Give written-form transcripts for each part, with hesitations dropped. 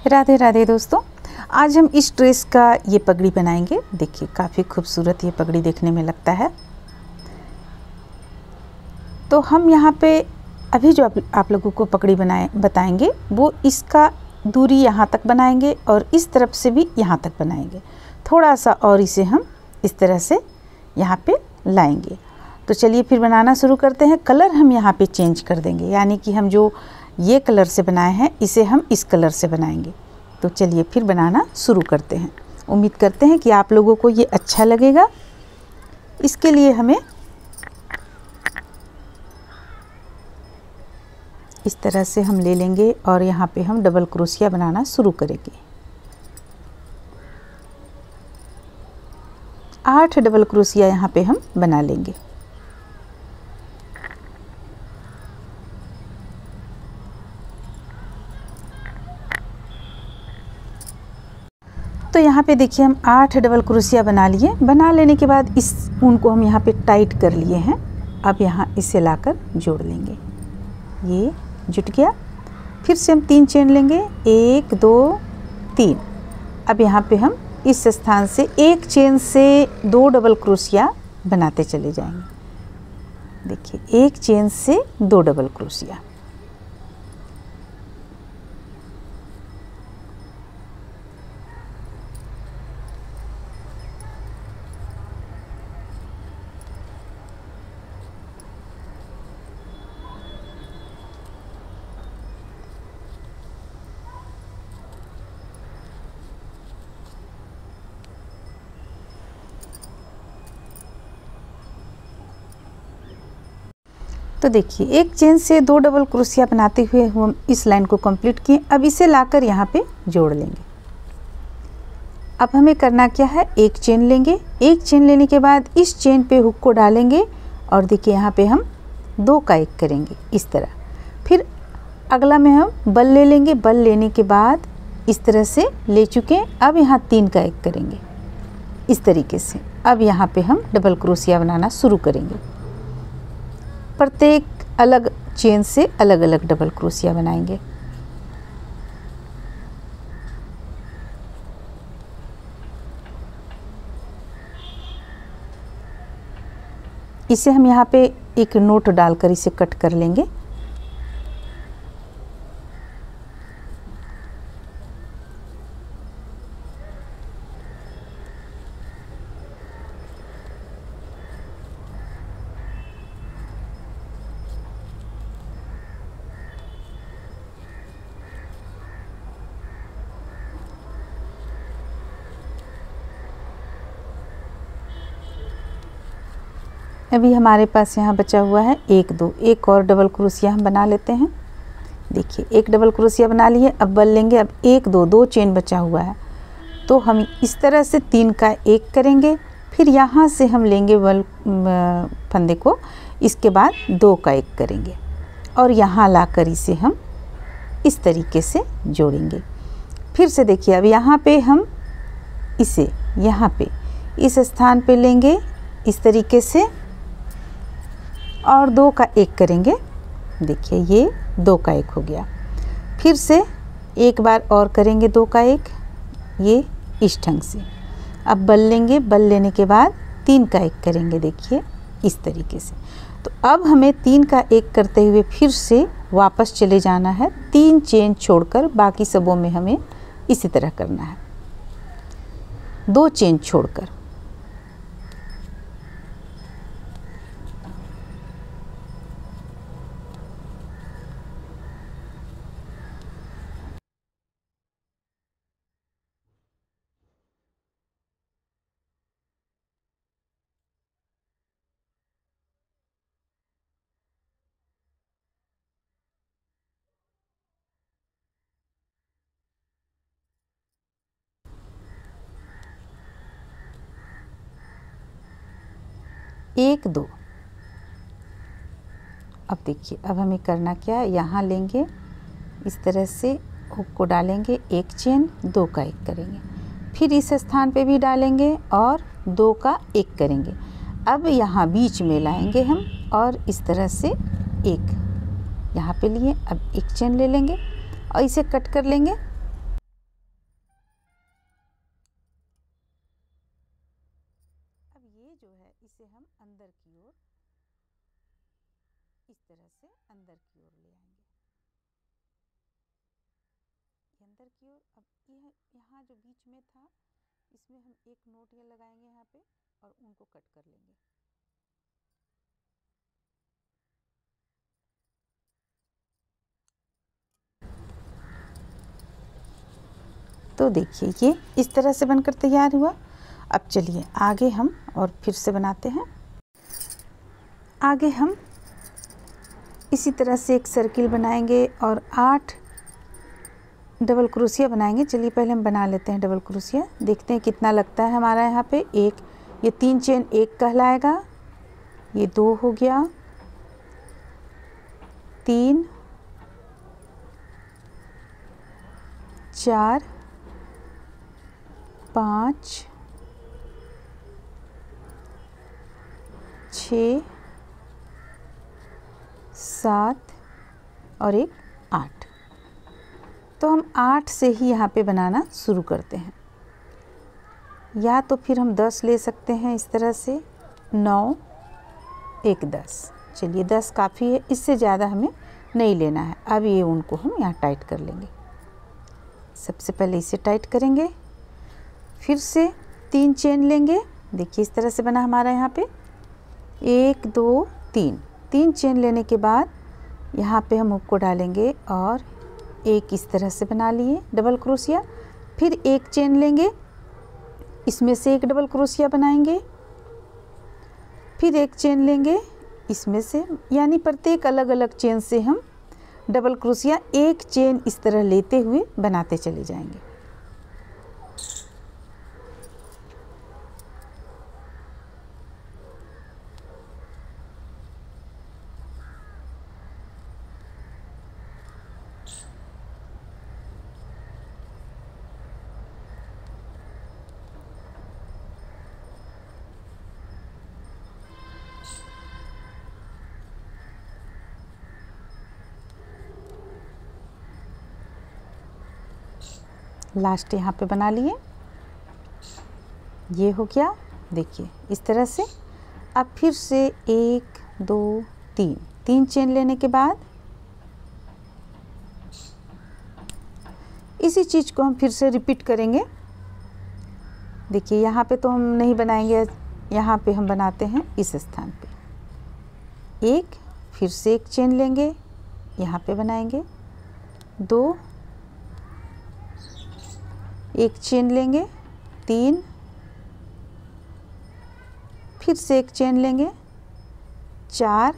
राधे राधे दोस्तों, आज हम इस ड्रेस का ये पगड़ी बनाएंगे। देखिए काफ़ी खूबसूरत ये पगड़ी देखने में लगता है। तो हम यहाँ पे अभी जो आप लोगों को पगड़ी बताएंगे वो इसका दूरी यहाँ तक बनाएंगे और इस तरफ से भी यहाँ तक बनाएंगे। थोड़ा सा और इसे हम इस तरह से यहाँ पे लाएंगे। तो चलिए फिर बनाना शुरू करते हैं। कलर हम यहाँ पे चेंज कर देंगे, यानी कि हम जो ये कलर से बनाए हैं इसे हम इस कलर से बनाएंगे। तो चलिए फिर बनाना शुरू करते हैं। उम्मीद करते हैं कि आप लोगों को ये अच्छा लगेगा। इसके लिए हमें इस तरह से हम ले लेंगे और यहाँ पे हम डबल क्रोशिया बनाना शुरू करेंगे। 8 डबल क्रोशिया यहाँ पे हम बना लेंगे। तो यहाँ पे देखिए हम 8 डबल क्रोशिया बना लिए। बना लेने के बाद इस ऊन को हम यहाँ पे टाइट कर लिए हैं। अब यहाँ इसे लाकर जोड़ लेंगे। ये जुट गया। फिर से हम 3 चेन लेंगे, 1 2 3। अब यहाँ पे हम इस स्थान से 1 चेन से 2 डबल क्रोशिया बनाते चले जाएंगे। देखिए 1 चेन से 2 डबल क्रोशिया। तो देखिए 1 चेन से 2 डबल क्रोशिया बनाते हुए हम इस लाइन को कंप्लीट किए। अब इसे लाकर यहाँ पे जोड़ लेंगे। अब हमें करना क्या है, 1 चेन लेंगे। 1 चेन लेने के बाद इस चेन पे हुक को डालेंगे और देखिए यहाँ पे हम 2 का 1 करेंगे इस तरह। फिर अगला में हम बल ले लेंगे। बल लेने के बाद इस तरह से ले चुके हैं। अब यहाँ 3 का 1 करेंगे इस तरीके से। अब यहाँ पे हम डबल क्रोशिया बनाना शुरू करेंगे। प्रत्येक अलग चेन से अलग अलग डबल क्रोशिया बनाएंगे। इसे हम यहाँ पे एक नोट डालकर इसे कट कर लेंगे। अभी हमारे पास यहाँ बचा हुआ है 1 2। एक और डबल क्रोशिया हम बना लेते हैं। देखिए 1 डबल क्रोशिया बना लिए। अब बल लेंगे। अब 1 2 2 चेन बचा हुआ है तो हम इस तरह से 3 का 1 करेंगे। फिर यहाँ से हम लेंगे बल फंदे को। इसके बाद 2 का 1 करेंगे और यहाँ लाकर इसे हम इस तरीके से जोड़ेंगे। फिर से देखिए अब यहाँ पे हम इसे यहाँ पे इस स्थान पे लेंगे इस तरीके से और 2 का 1 करेंगे। देखिए ये 2 का 1 हो गया। फिर से एक बार और करेंगे 2 का 1, ये इस ढंग से। अब बल लेंगे। बल लेने के बाद 3 का 1 करेंगे। देखिए इस तरीके से। तो अब हमें 3 का 1 करते हुए फिर से वापस चले जाना है। 3 चेन छोड़कर बाकी सबों में हमें इसी तरह करना है, 2 चेन छोड़कर। एक 2। अब देखिए अब हमें करना क्या है, यहाँ लेंगे इस तरह से हुक को डालेंगे, 1 चेन 2 का 1 करेंगे। फिर इस स्थान पे भी डालेंगे और 2 का 1 करेंगे। अब यहाँ बीच में लाएंगे हम और इस तरह से 1 यहाँ पे लिए। अब 1 चेन ले लेंगे और इसे कट कर लेंगे। तरह से अंदर की ओर ले आएंगे, अंदर की ओर। अब यह यहाँ जो बीच में था इसमें हम एक नोट ये लगाएंगे यहाँ पे और उनको कट कर लेंगे। तो देखिए ये इस तरह से बनकर तैयार हुआ। अब चलिए आगे हम और फिर से बनाते हैं। आगे हम इसी तरह से एक सर्किल बनाएंगे और 8 डबल क्रोशिया बनाएंगे। चलिए पहले हम बना लेते हैं डबल क्रोशिया, देखते हैं कितना लगता है हमारा यहाँ पे। एक, ये 3 चेन एक कहलाएगा, ये 2 हो गया, 3, 4, 5, 6, 7 और एक 8। तो हम 8 से ही यहाँ पे बनाना शुरू करते हैं, या तो फिर हम 10 ले सकते हैं इस तरह से, 9, 1, 10। चलिए 10 काफ़ी है, इससे ज़्यादा हमें नहीं लेना है। अब ये उनको हम यहाँ टाइट कर लेंगे। सबसे पहले इसे टाइट करेंगे, फिर से 3 चेन लेंगे। देखिए इस तरह से बना हमारा यहाँ पे 1, 2, 3 चेन लेने के बाद यहाँ पे हम हुक को डालेंगे और एक इस तरह से बना लिए डबल क्रोशिया। फिर एक चेन लेंगे, इसमें से एक डबल क्रोशिया बनाएंगे, फिर एक चेन लेंगे इसमें से, यानी प्रत्येक अलग अलग चेन से हम डबल क्रोशिया एक चेन इस तरह लेते हुए बनाते चले जाएंगे। लास्ट यहाँ पे बना लिए, ये हो गया। देखिए इस तरह से। अब फिर से 1, 2, 3 चेन लेने के बाद इसी चीज़ को हम फिर से रिपीट करेंगे। देखिए यहाँ पे तो हम नहीं बनाएंगे, यहाँ पे हम बनाते हैं इस स्थान पे। एक, फिर से एक चेन लेंगे, यहाँ पे बनाएंगे, 2, एक चेन लेंगे, 3, फिर से एक चेन लेंगे, 4।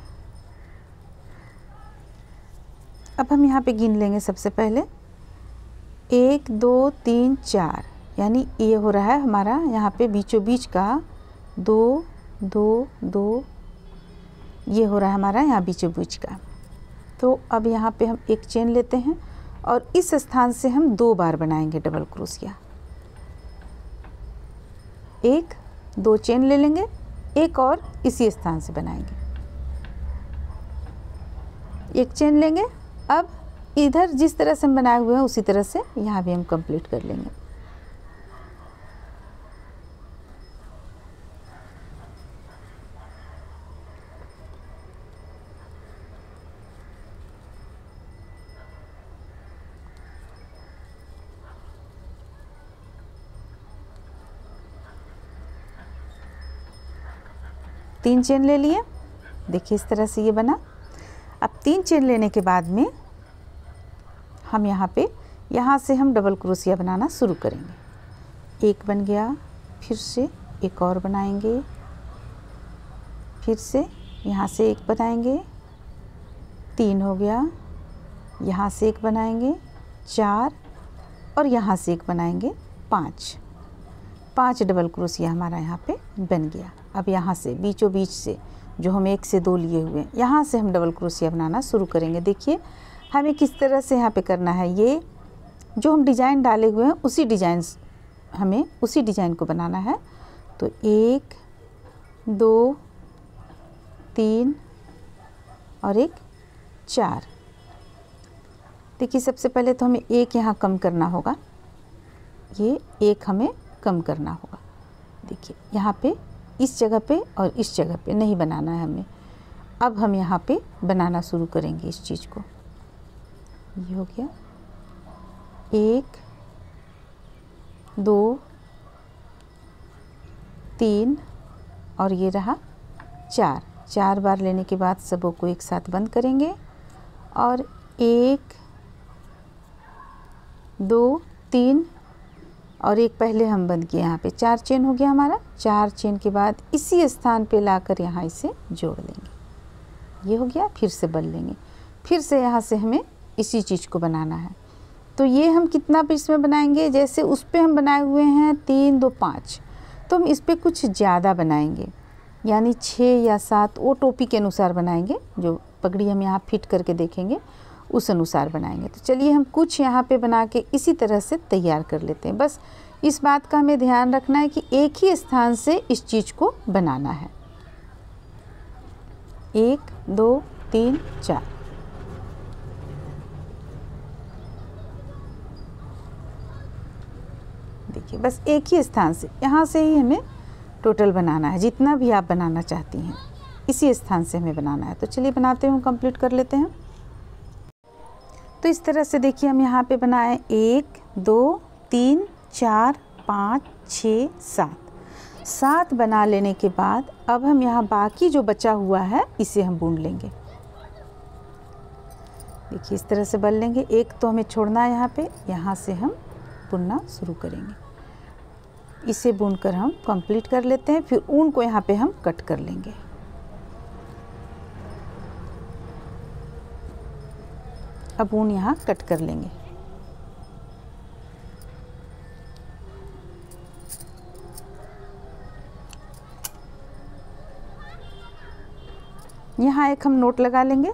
अब हम यहाँ पे गिन लेंगे सबसे पहले 1, 2, 3, 4, यानी ये हो रहा है हमारा यहाँ पे बीचों बीच का 2, 2, 2, ये हो रहा है हमारा यहाँ बीचों बीच का। तो अब यहाँ पे हम एक चेन लेते हैं और इस स्थान से हम 2 बार बनाएंगे डबल क्रोशिया। 1, 2 चेन ले लेंगे, एक और इसी स्थान से बनाएंगे, एक चेन लेंगे। अब इधर जिस तरह से हम बनाए हुए हैं उसी तरह से यहाँ भी हम कंप्लीट कर लेंगे। तीन चेन ले लिए, देखिए इस तरह से ये बना। अब 3 चेन लेने के बाद में हम यहाँ से हम डबल क्रोशिया बनाना शुरू करेंगे। एक बन गया, फिर से एक और बनाएंगे, फिर से यहाँ से एक बनाएंगे, 3 हो गया, यहाँ से एक बनाएंगे, 4 और यहाँ से एक बनाएंगे, 5 डबल क्रोशिया हमारा यहाँ पे बन गया। अब यहाँ से बीचों बीच से जो हम 1 से 2 लिए हुए हैं, यहाँ से हम डबल क्रोशिया बनाना शुरू करेंगे। देखिए हमें किस तरह से यहाँ पे करना है, ये जो हम डिज़ाइन डाले हुए हैं उसी डिज़ाइन को बनाना है। तो 1, 2, 3 और एक 4। देखिए सबसे पहले तो हमें एक यहाँ कम करना होगा, ये एक हमें कम करना होगा। देखिए यहाँ पे इस जगह पे और इस जगह पे नहीं बनाना है हमें, अब हम यहाँ पे बनाना शुरू करेंगे इस चीज़ को। ये हो गया 1 2 3 और ये रहा 4 बार लेने के बाद सबों को एक साथ बंद करेंगे और 1 2 3 और एक पहले हम बंद किए, यहाँ पे 4 चेन हो गया हमारा। 4 चेन के बाद इसी स्थान पे लाकर यहाँ इसे जोड़ लेंगे। ये हो गया, फिर से बन लेंगे, फिर से यहाँ से हमें इसी चीज़ को बनाना है। तो ये हम कितना पीस में बनाएंगे, जैसे उस पे हम बनाए हुए हैं 3 2 5, तो हम इस पे कुछ ज़्यादा बनाएंगे, यानी 6 या 7 वो टोपी के अनुसार बनाएंगे। जो पगड़ी हम यहाँ फिट करके देखेंगे उस अनुसार बनाएंगे। तो चलिए हम कुछ यहाँ पे बना के इसी तरह से तैयार कर लेते हैं। बस इस बात का हमें ध्यान रखना है कि एक ही स्थान से इस चीज़ को बनाना है। 1 2 3 4। देखिए बस एक ही स्थान से, यहाँ से ही हमें टोटल बनाना है। जितना भी आप बनाना चाहती हैं इसी स्थान से हमें बनाना है। तो चलिए बनाते हैं, कंप्लीट कर लेते हैं। तो इस तरह से देखिए हम यहाँ पे बनाए 1 2 3 4 5 6 7 बना लेने के बाद अब हम यहाँ बाकी जो बचा हुआ है इसे हम बुन लेंगे। देखिए इस तरह से बन लेंगे। एक तो हमें छोड़ना है यहाँ पे, यहाँ से हम बुनना शुरू करेंगे। इसे बुनकर हम कंप्लीट कर लेते हैं, फिर ऊन को यहाँ पे हम कट कर लेंगे। अब ऊन यहाँ कट कर लेंगे। यहाँ एक हम नोट लगा लेंगे।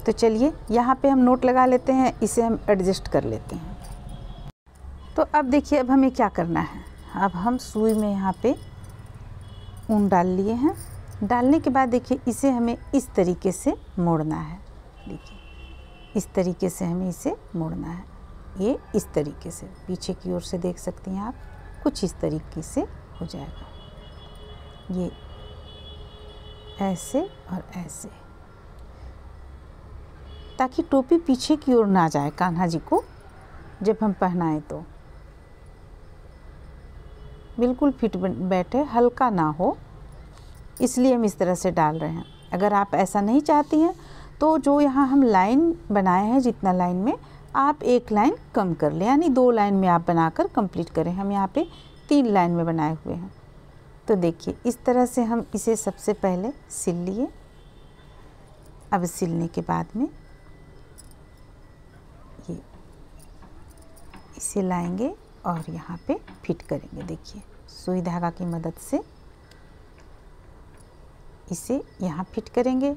तो चलिए यहाँ पे हम नोट लगा लेते हैं, इसे हम एडजस्ट कर लेते हैं। तो अब देखिए अब हमें क्या करना है। अब हम सुई में यहाँ पे ऊन डाल लिए हैं। डालने के बाद देखिए इसे हमें इस तरीके से मोड़ना है। देखिए इस तरीके से हमें इसे मोड़ना है। ये इस तरीके से पीछे की ओर से देख सकती हैं आप, कुछ इस तरीके से हो जाएगा। ये ऐसे और ऐसे, ताकि टोपी पीछे की ओर ना जाए कान्हा जी को जब हम पहनाएं तो बिल्कुल फिट बैठे, हल्का ना हो, इसलिए हम इस तरह से डाल रहे हैं। अगर आप ऐसा नहीं चाहती हैं तो जो यहाँ हम लाइन बनाए हैं जितना लाइन में, आप एक लाइन कम कर लें, यानी 2 लाइन में आप बनाकर कंप्लीट करें। हम यहाँ पे 3 लाइन में बनाए हुए हैं। तो देखिए इस तरह से हम इसे सबसे पहले सिल लिए। अब सिलने के बाद में ये इसे लाएंगे और यहाँ पे फिट करेंगे। देखिए सुई धागा की मदद से इसे यहाँ फिट करेंगे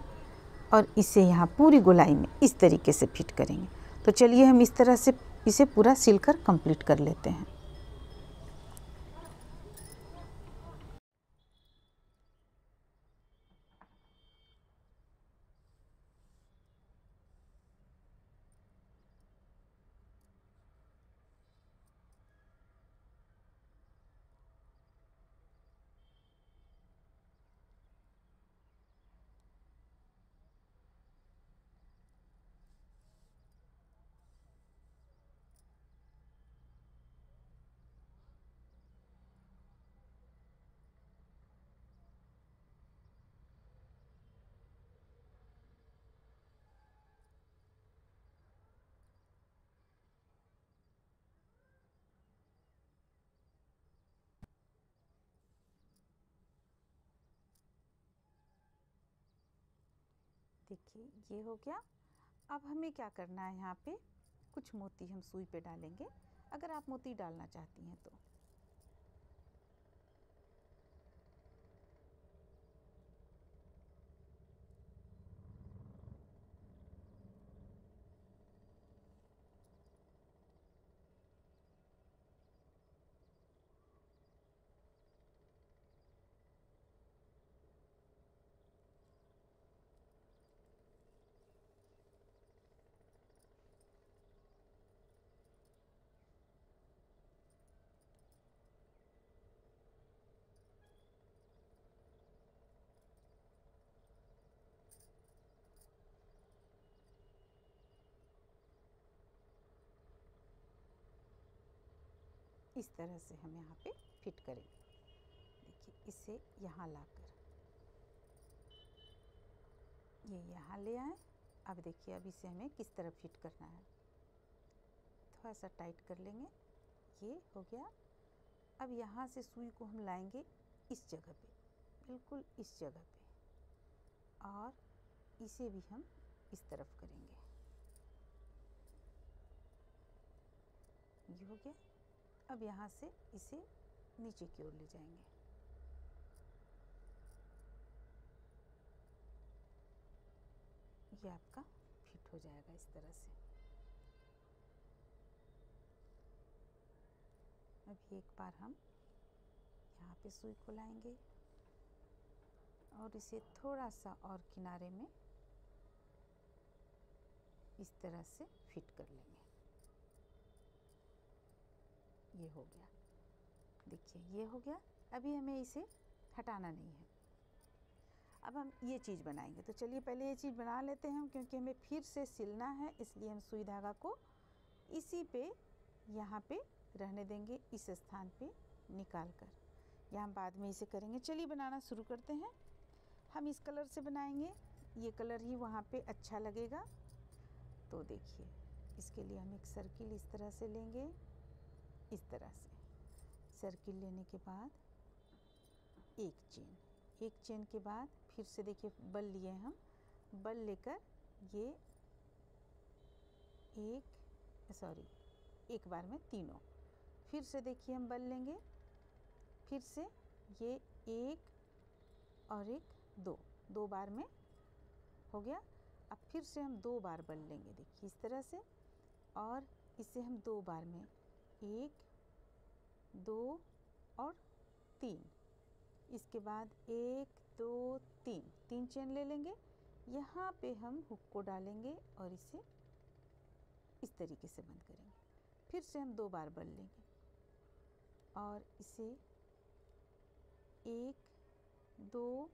और इसे यहाँ पूरी गोलाई में इस तरीके से फिट करेंगे। तो चलिए हम इस तरह से इसे पूरा सिलकर कंप्लीट कर लेते हैं। देखिए ये हो गया। अब हमें क्या करना है, यहाँ पे कुछ मोती हम सुई पे डालेंगे, अगर आप मोती डालना चाहती हैं तो। इस तरह से हम यहाँ पे फिट करेंगे। देखिए इसे यहाँ लाकर ये यहाँ ले आए। अब देखिए अब इसे हमें किस तरह फिट करना है, थोड़ा सा टाइट कर लेंगे, ये हो गया। अब यहाँ से सुई को हम लाएंगे इस जगह पे, बिल्कुल इस जगह पे, और इसे भी हम इस तरफ करेंगे। ये हो गया। अब यहाँ से इसे नीचे की ओर ले जाएंगे। ये आपका फिट हो जाएगा इस तरह से। अब एक बार हम यहाँ पे सुई को लाएंगे और इसे थोड़ा सा और किनारे में इस तरह से फिट कर लेंगे। ये हो गया। देखिए ये हो गया। अभी हमें इसे हटाना नहीं है। अब हम ये चीज़ बनाएंगे, तो चलिए पहले ये चीज़ बना लेते हैं, क्योंकि हमें फिर से सिलना है, इसलिए हम सुई धागा को इसी पे यहाँ पे रहने देंगे, इस स्थान पे निकाल कर। या हम बाद में इसे करेंगे। चलिए बनाना शुरू करते हैं। हम इस कलर से बनाएंगे, ये कलर ही वहाँ पे अच्छा लगेगा। तो देखिए इसके लिए हम एक सर्किल इस तरह से लेंगे, इस तरह से सर्किल लेने के बाद एक चेन के बाद फिर से देखिए बल लिए हम, बल लेकर ये एक बार में तीनों, फिर से देखिए हम बल लेंगे, फिर से ये एक और एक, दो बार में हो गया। अब फिर से हम 2 बार बल लेंगे, देखिए इस तरह से, और इसे हम 2 बार में 1 2 और 3, इसके बाद 1 2 3 चेन ले लेंगे। यहाँ पे हम हुक को डालेंगे और इसे इस तरीके से बंद करेंगे। फिर से हम 2 बार बल लेंगे और इसे 1 2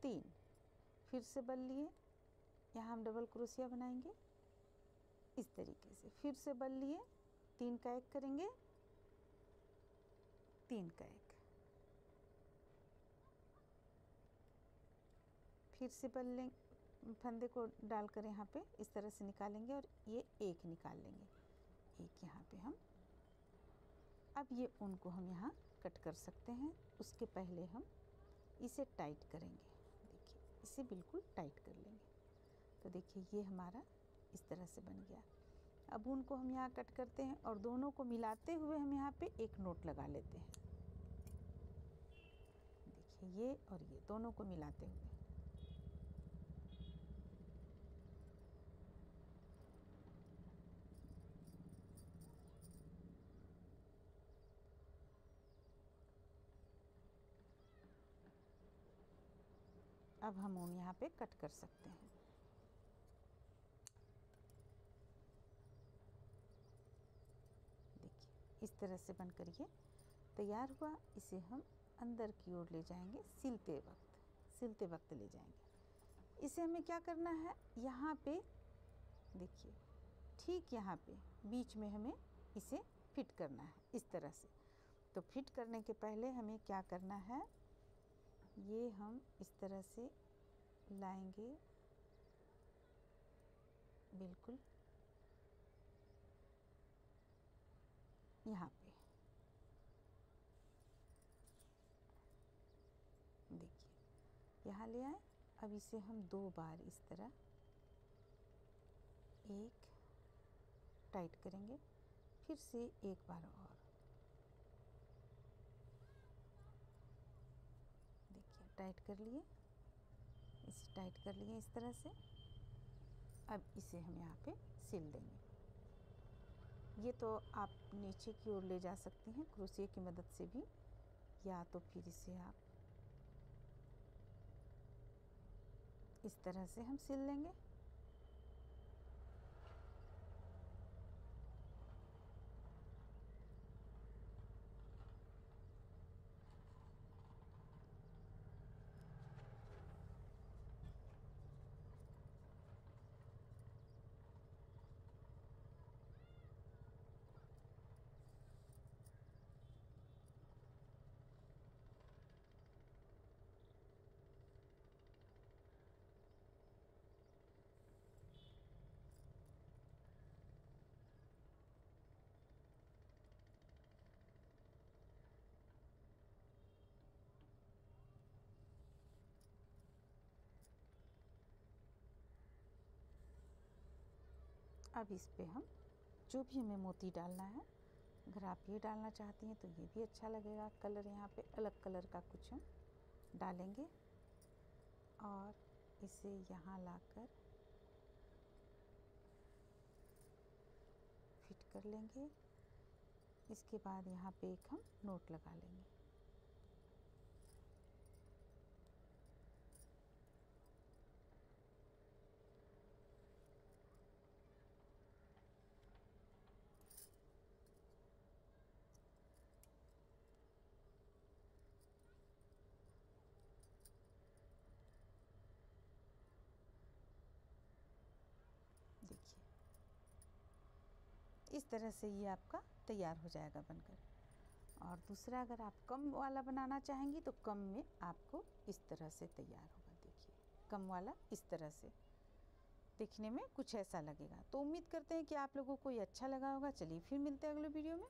3, फिर से बल लिए, यहाँ हम डबल क्रोशिया बनाएंगे इस तरीके से, फिर से बल लिए, 3 का 1 करेंगे, 3 का 1, फिर से बल लेंगे, फंदे को डालकर यहाँ पे इस तरह से निकालेंगे और ये 1 निकाल लेंगे, 1 यहाँ पे हम। अब ये ऊन को हम यहाँ कट कर सकते हैं, उसके पहले हम इसे टाइट करेंगे। देखिए इसे बिल्कुल टाइट कर लेंगे। तो देखिए ये हमारा इस तरह से बन गया। अब ऊन को हम यहाँ कट करते हैं और दोनों को मिलाते हुए हम यहाँ पे एक नोट लगा लेते हैं। देखिए ये और ये दोनों को मिलाते हुए, अब हम ऊन यहाँ पे कट कर सकते हैं। देखिए इस तरह से बनकर ये तैयार हुआ। इसे हम अंदर की ओर ले जाएंगे, सिलते वक्त ले जाएंगे। इसे हमें क्या करना है, यहाँ पे देखिए ठीक यहाँ पे बीच में हमें इसे फिट करना है इस तरह से। तो फिट करने के पहले हमें क्या करना है, ये हम इस तरह से लाएंगे बिल्कुल यहाँ पे। देखिए यहाँ ले आए। अब इसे हम 2 बार इस तरह एक टाइट करेंगे, फिर से 1 बार और। देखिए टाइट कर लिए, इसे टाइट कर लिए इस तरह से। अब इसे हम यहाँ पे सिल देंगे। ये तो आप नीचे की ओर ले जा सकती हैं क्रोशिया की मदद से भी, या तो फिर इसे आप इस तरह से हम सिल लेंगे। अब इस पे हम जो भी हमें मोती डालना है, अगर आप ये डालना चाहती हैं तो ये भी अच्छा लगेगा। कलर यहाँ पे अलग कलर का कुछ हम डालेंगे और इसे यहाँ लाकर फिट कर लेंगे। इसके बाद यहाँ पे एक हम नोट लगा लेंगे। देखिए इस तरह से ये आपका तैयार हो जाएगा बनकर। और दूसरा, अगर आप कम वाला बनाना चाहेंगी तो कम में आपको इस तरह से तैयार होगा। देखिए कम वाला इस तरह से दिखने में कुछ ऐसा लगेगा। तो उम्मीद करते हैं कि आप लोगों को ये अच्छा लगा होगा। चलिए फिर मिलते हैं अगले वीडियो में।